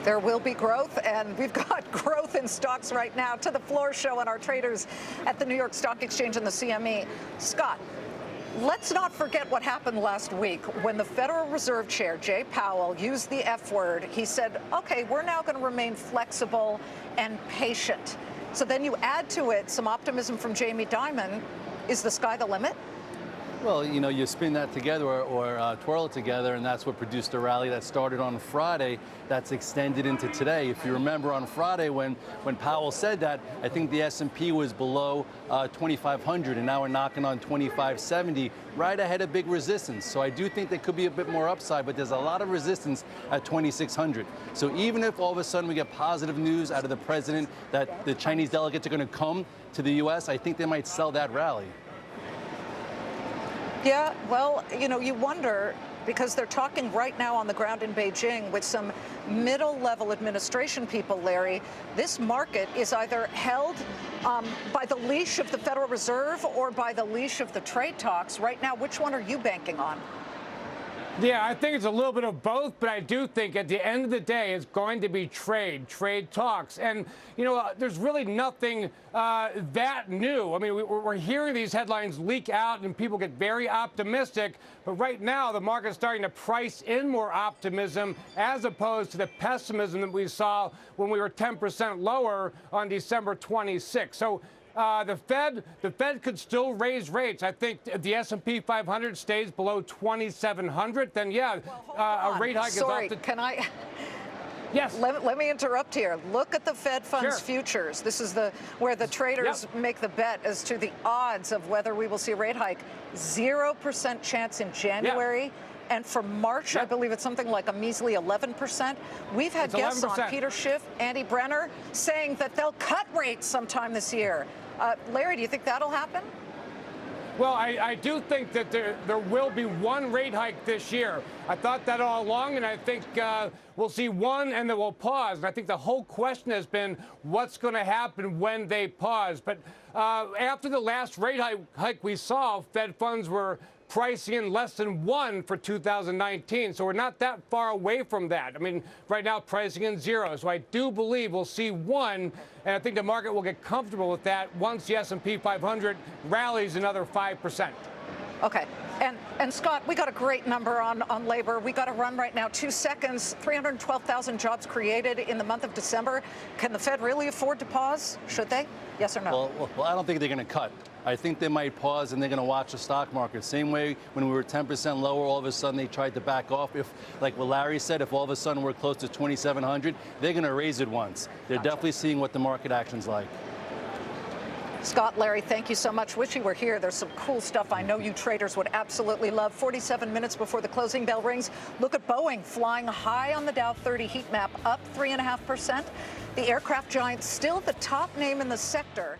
There will be growth, and we've got growth in stocks right now. To the floor show and our traders at the New York Stock Exchange and the CME. Scott, let's not forget what happened last week when the Federal Reserve Chair, Jay Powell, used the F word. He said, okay, we're now going to remain flexible and patient. So then you add to it some optimism from Jamie Dimon. Is the sky the limit? Well, you know, you spin that together or twirl it together, and that's what produced a rally that started on Friday that's extended into today. If you remember on Friday when Powell said that, I think the S&P was below 2,500, and now we're knocking on 2,570, right ahead of big resistance. So I do think there could be a bit more upside, but there's a lot of resistance at 2,600. So even if all of a sudden we get positive news out of the president that the Chinese delegates are going to come to the U.S., I think they might sell that rally. Yeah, well, you know, you wonder, because they're talking right now on the ground in Beijing with some middle-level administration people, Larry. This market is either held by the leash of the Federal Reserve or by the leash of the trade talks. Right now, which one are you banking on? Yeah, I think it's a little bit of both, but I do think at the end of the day, it's going to be trade talks. And, you know, there's really nothing that new. I mean, we're hearing these headlines leak out and people get very optimistic. But right now, the market's starting to price in more optimism as opposed to the pessimism that we saw when we were 10% lower on December 26th. So the Fed could still raise rates. I think if the S&P 500 stays below 2,700, then yeah, a rate hike is off the... Can I? Yes. Let me interrupt here. Look at the Fed funds futures. This is where the traders make the bet as to the odds of whether we will see a rate hike. 0% chance in January. And for March, I believe it's something like a measly 11%. We've had guests on, Peter Schiff, Andy Brenner, saying that they'll cut rates sometime this year. Larry, do you think that'll happen? Well, I do think that there will be one rate hike this year. I thought that all along, and I think we'll see one and then we'll pause. And I think the whole question has been what's going to happen when they pause. But after the last rate hike we saw, Fed funds were pricing in less than 1 for 2019. So we're not that far away from that. I mean, right now pricing in 0. So I do believe we'll see 1, and I think the market will get comfortable with that once the S&P 500 rallies another 5%. Okay. And Scott, we got a great number on labor. We got to run right now. 2 seconds. 312,000 jobs created in the month of December. Can the Fed really afford to pause? Should they? Yes or no? Well, I don't think they're going to cut. I think they might pause and they're going to watch the stock market. Same way when we were 10% lower, all of a sudden they tried to back off. If, like what Larry said, if all of a sudden we're close to 2,700, they're going to raise it once. They're definitely seeing what the market action's like. Scott, Larry, thank you so much. Wish you were here. There's some cool stuff I know you traders would absolutely love. 47 minutes before the closing bell rings. Look at Boeing flying high on the Dow 30 heat map, up 3.5%. The aircraft giant still the top name in the sector.